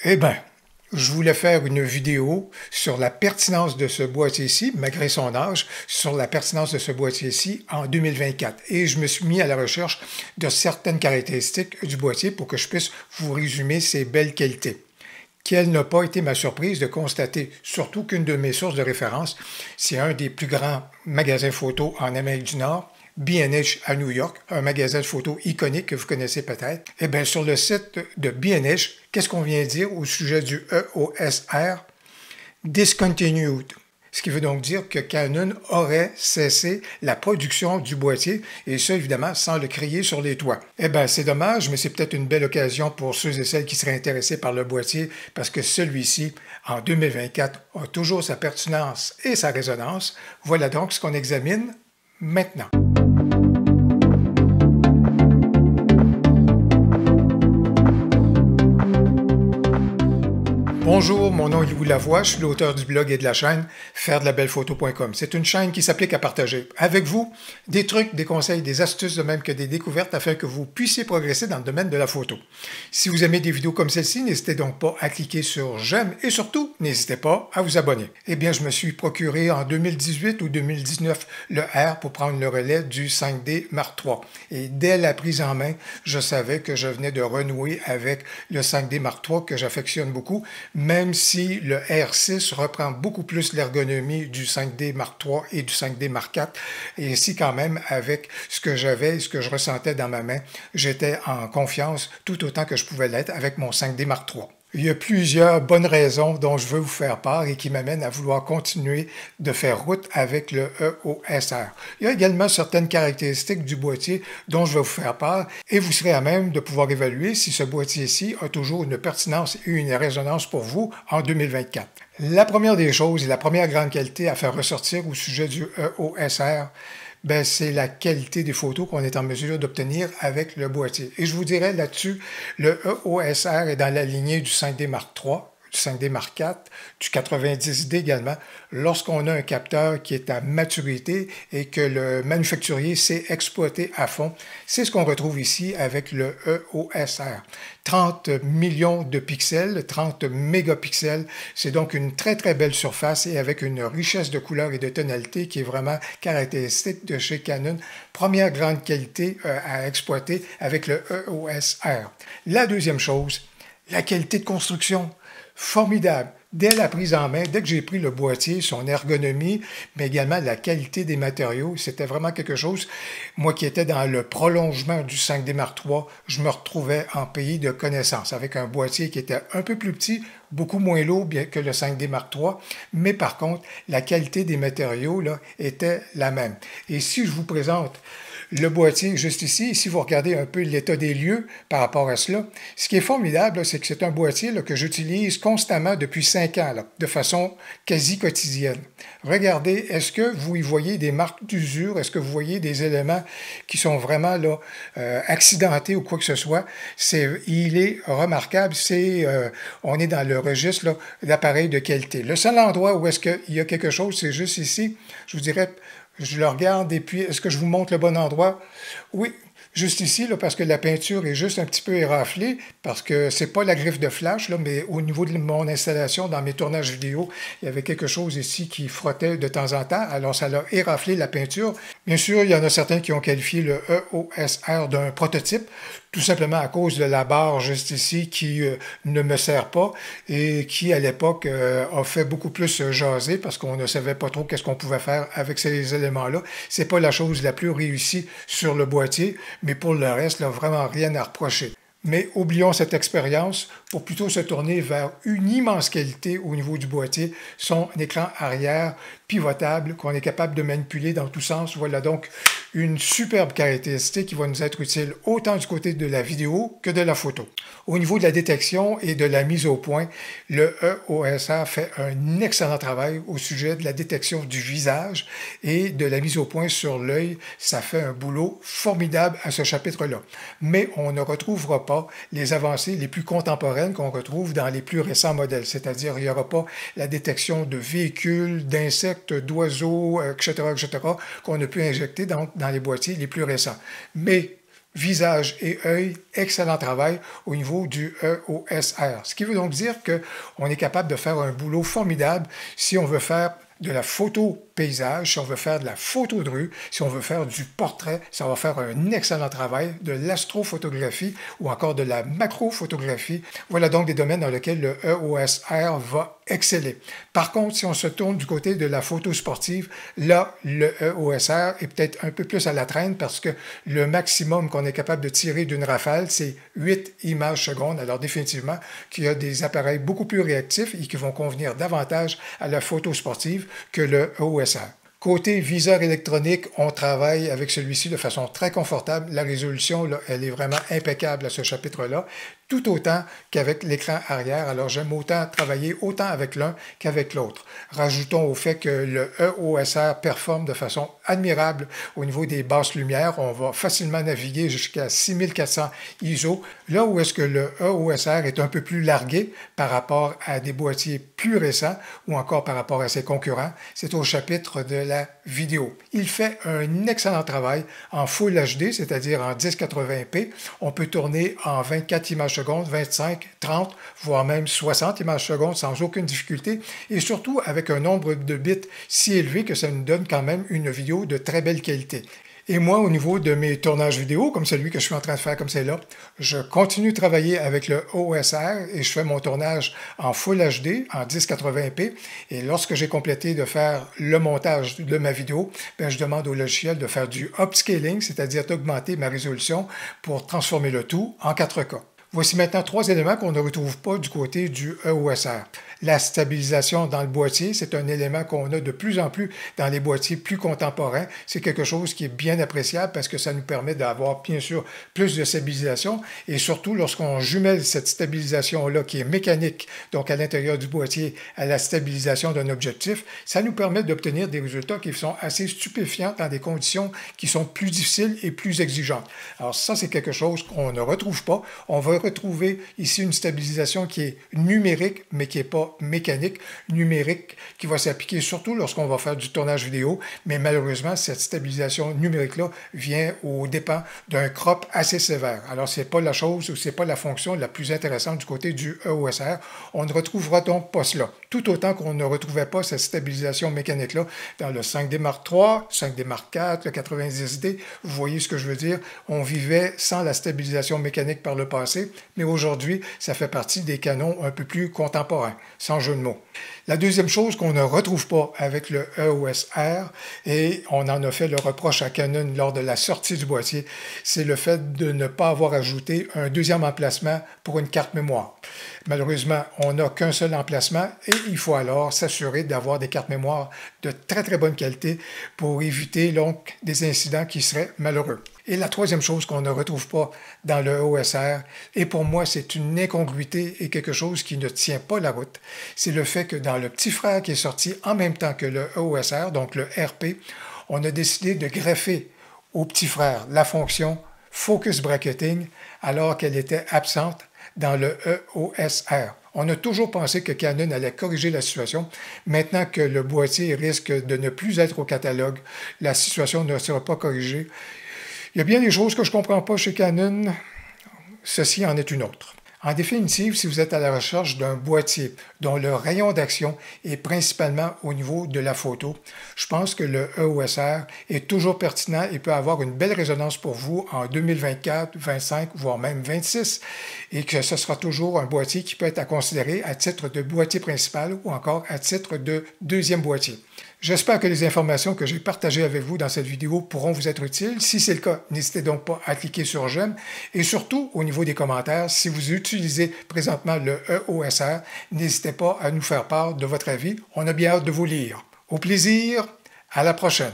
Eh bien, je voulais faire une vidéo sur la pertinence de ce boîtier-ci, malgré son âge, sur la pertinence de ce boîtier-ci en 2024. Et je me suis mis à la recherche de certaines caractéristiques du boîtier pour que je puisse vous résumer ses belles qualités. Quelle n'a pas été ma surprise de constater, surtout qu'une de mes sources de référence, c'est un des plus grands magasins photo en Amérique du Nord, B&H à New York, un magasin de photos iconique que vous connaissez peut-être. Eh bien, sur le site de B&H, qu'est-ce qu'on vient dire au sujet du EOSR? Discontinued. Ce qui veut donc dire que Canon aurait cessé la production du boîtier, et ça, évidemment, sans le crier sur les toits. Eh bien, c'est dommage, mais c'est peut-être une belle occasion pour ceux et celles qui seraient intéressés par le boîtier, parce que celui-ci, en 2024, a toujours sa pertinence et sa résonance. Voilà donc ce qu'on examine maintenant. Bonjour, mon nom est Louis Lavoie, je suis l'auteur du blog et de la chaîne fairedelabelephoto.com. C'est une chaîne qui s'applique à partager avec vous des trucs, des conseils, des astuces, de même que des découvertes afin que vous puissiez progresser dans le domaine de la photo. Si vous aimez des vidéos comme celle-ci, n'hésitez donc pas à cliquer sur j'aime et surtout, n'hésitez pas à vous abonner. Eh bien, je me suis procuré en 2018 ou 2019 le R pour prendre le relais du 5D Mark III. Et dès la prise en main, je savais que je venais de renouer avec le 5D Mark III que j'affectionne beaucoup, même si le R6 reprend beaucoup plus l'ergonomie du 5D Mark III et du 5D Mark IV, et ainsi quand même avec ce que j'avais, ce que je ressentais dans ma main, j'étais en confiance tout autant que je pouvais l'être avec mon 5D Mark III. Il y a plusieurs bonnes raisons dont je veux vous faire part et qui m'amènent à vouloir continuer de faire route avec le EOSR. Il y a également certaines caractéristiques du boîtier dont je vais vous faire part et vous serez à même de pouvoir évaluer si ce boîtier-ci a toujours une pertinence et une résonance pour vous en 2024. La première des choses et la première grande qualité à faire ressortir au sujet du EOSR, ben, c'est la qualité des photos qu'on est en mesure d'obtenir avec le boîtier. Et je vous dirais là-dessus, le EOSR est dans la lignée du 5D Mark III, du 5D Mark IV, du 90D également, lorsqu'on a un capteur qui est à maturité et que le manufacturier sait exploiter à fond. C'est ce qu'on retrouve ici avec le EOSR. 30 millions de pixels, 30 mégapixels, c'est donc une très très belle surface et avec une richesse de couleurs et de tonalités qui est vraiment caractéristique de chez Canon. Première grande qualité à exploiter avec le EOSR. La deuxième chose, la qualité de construction. Formidable. Dès la prise en main, dès que j'ai pris le boîtier, son ergonomie, mais également la qualité des matériaux, c'était vraiment quelque chose. Moi qui étais dans le prolongement du 5D Mark III, je me retrouvais en pays de connaissances avec un boîtier qui était un peu plus petit, beaucoup moins lourd bien que le 5D Mark III, mais par contre, la qualité des matériaux là, était la même. Et si je vous présente le boîtier juste ici, si vous regardez un peu l'état des lieux par rapport à cela, ce qui est formidable, c'est que c'est un boîtier là, que j'utilise constamment depuis 5 ans, là, de façon quasi quotidienne. Regardez, est-ce que vous y voyez des marques d'usure? Est-ce que vous voyez des éléments qui sont vraiment là, accidentés ou quoi que ce soit? Il est remarquable, on est dans le registre d'appareils de qualité. Le seul endroit où est-ce qu'il y a quelque chose, c'est juste ici, je vous dirais. Je le regarde et puis, est-ce que je vous montre le bon endroit? Oui, juste ici, là, parce que la peinture est juste un petit peu éraflée, parce que c'est pas la griffe de flash, là, mais au niveau de mon installation, dans mes tournages vidéo, il y avait quelque chose ici qui frottait de temps en temps, alors ça a éraflé la peinture. Bien sûr, il y en a certains qui ont qualifié le EOSR d'un prototype, tout simplement à cause de la barre juste ici qui ne me sert pas et qui, à l'époque, a fait beaucoup plus jaser parce qu'on ne savait pas trop qu'est-ce qu'on pouvait faire avec ces éléments-là. C'est pas la chose la plus réussie sur le boîtier, mais pour le reste, là, vraiment rien à reprocher. Mais oublions cette expérience pour plutôt se tourner vers une immense qualité au niveau du boîtier, son écran arrière pivotable qu'on est capable de manipuler dans tous sens. Voilà donc une superbe caractéristique qui va nous être utile autant du côté de la vidéo que de la photo. Au niveau de la détection et de la mise au point, le EOSR fait un excellent travail au sujet de la détection du visage et de la mise au point sur l'œil. Ça fait un boulot formidable à ce chapitre-là. Mais on ne retrouvera pas les avancées les plus contemporaines qu'on retrouve dans les plus récents modèles, c'est-à-dire il n'y aura pas la détection de véhicules, d'insectes, d'oiseaux, etc., qu'on a pu injecter dans les boîtiers les plus récents. Mais visage et œil, excellent travail au niveau du EOSR. Ce qui veut donc dire qu'on est capable de faire un boulot formidable si on veut faire de la photo paysage, si on veut faire de la photo de rue, si on veut faire du portrait, ça va faire un excellent travail, de l'astrophotographie ou encore de la macrophotographie. Voilà donc des domaines dans lesquels le EOSR va exceller. Par contre, si on se tourne du côté de la photo sportive, là, le EOSR est peut-être un peu plus à la traîne parce que le maximum qu'on est capable de tirer d'une rafale, c'est 8 images secondes. Alors définitivement qu'il y a des appareils beaucoup plus réactifs et qui vont convenir davantage à la photo sportive que le EOSR. Côté viseur électronique, on travaille avec celui-ci de façon très confortable. La résolution, là, elle est vraiment impeccable à ce chapitre-là, tout autant qu'avec l'écran arrière. Alors, j'aime autant travailler autant avec l'un qu'avec l'autre. Rajoutons au fait que le EOSR performe de façon admirable au niveau des basses lumières. On va facilement naviguer jusqu'à 6400 ISO. Là où est-ce que le EOSR est un peu plus largué par rapport à des boîtiers plus récents ou encore par rapport à ses concurrents, c'est au chapitre de la vidéo. Il fait un excellent travail en Full HD, c'est-à-dire en 1080p. On peut tourner en 24 images secondes, 25, 30, voire même 60 images secondes sans aucune difficulté et surtout avec un nombre de bits si élevé que ça nous donne quand même une vidéo de très belle qualité. Et moi, au niveau de mes tournages vidéo, comme celui que je suis en train de faire comme c'est là, je continue de travailler avec le OSR et je fais mon tournage en Full HD, en 1080p. Et lorsque j'ai complété de faire le montage de ma vidéo, bien, je demande au logiciel de faire du upscaling, c'est-à-dire d'augmenter ma résolution pour transformer le tout en 4K. Voici maintenant 3 éléments qu'on ne retrouve pas du côté du EOSR. La stabilisation dans le boîtier, c'est un élément qu'on a de plus en plus dans les boîtiers plus contemporains. C'est quelque chose qui est bien appréciable parce que ça nous permet d'avoir bien sûr plus de stabilisation et surtout lorsqu'on jumelle cette stabilisation-là qui est mécanique, donc à l'intérieur du boîtier, à la stabilisation d'un objectif, ça nous permet d'obtenir des résultats qui sont assez stupéfiants dans des conditions qui sont plus difficiles et plus exigeantes. Alors ça, c'est quelque chose qu'on ne retrouve pas. On va retrouver ici une stabilisation qui est numérique, mais qui n'est pas mécanique, numérique, qui va s'appliquer surtout lorsqu'on va faire du tournage vidéo, mais malheureusement, cette stabilisation numérique-là vient aux dépens d'un crop assez sévère. Alors, ce n'est pas la chose ou ce n'est pas la fonction la plus intéressante du côté du EOSR. On ne retrouvera donc pas cela. Tout autant qu'on ne retrouvait pas cette stabilisation mécanique-là dans le 5D Mark III, 5D Mark IV, le 90D. Vous voyez ce que je veux dire? On vivait sans la stabilisation mécanique par le passé, mais aujourd'hui, ça fait partie des canons un peu plus contemporains, sans jeu de mots. La deuxième chose qu'on ne retrouve pas avec le EOSR, et on en a fait le reproche à Canon lors de la sortie du boîtier, c'est le fait de ne pas avoir ajouté un deuxième emplacement pour une carte mémoire. Malheureusement, on n'a qu'un seul emplacement et il faut alors s'assurer d'avoir des cartes mémoire de très très bonne qualité pour éviter donc des incidents qui seraient malheureux. Et la troisième chose qu'on ne retrouve pas dans le EOSR, et pour moi c'est une incongruité et quelque chose qui ne tient pas la route, c'est le fait que dans le petit frère qui est sorti en même temps que le EOSR, donc le RP, on a décidé de greffer au petit frère la fonction Focus Bracketing alors qu'elle était absente dans le EOSR. On a toujours pensé que Canon allait corriger la situation. Maintenant que le boîtier risque de ne plus être au catalogue, la situation ne sera pas corrigée. Il y a bien des choses que je ne comprends pas chez Canon. Ceci en est une autre. En définitive, si vous êtes à la recherche d'un boîtier dont le rayon d'action est principalement au niveau de la photo, je pense que le EOSR est toujours pertinent et peut avoir une belle résonance pour vous en 2024, 2025, voire même 2026, et que ce sera toujours un boîtier qui peut être à considérer à titre de boîtier principal ou encore à titre de deuxième boîtier. J'espère que les informations que j'ai partagées avec vous dans cette vidéo pourront vous être utiles. Si c'est le cas, n'hésitez donc pas à cliquer sur j'aime et surtout au niveau des commentaires, si vous utilisez présentement le EOSR, n'hésitez pas à nous faire part de votre avis. On a bien hâte de vous lire. Au plaisir, à la prochaine.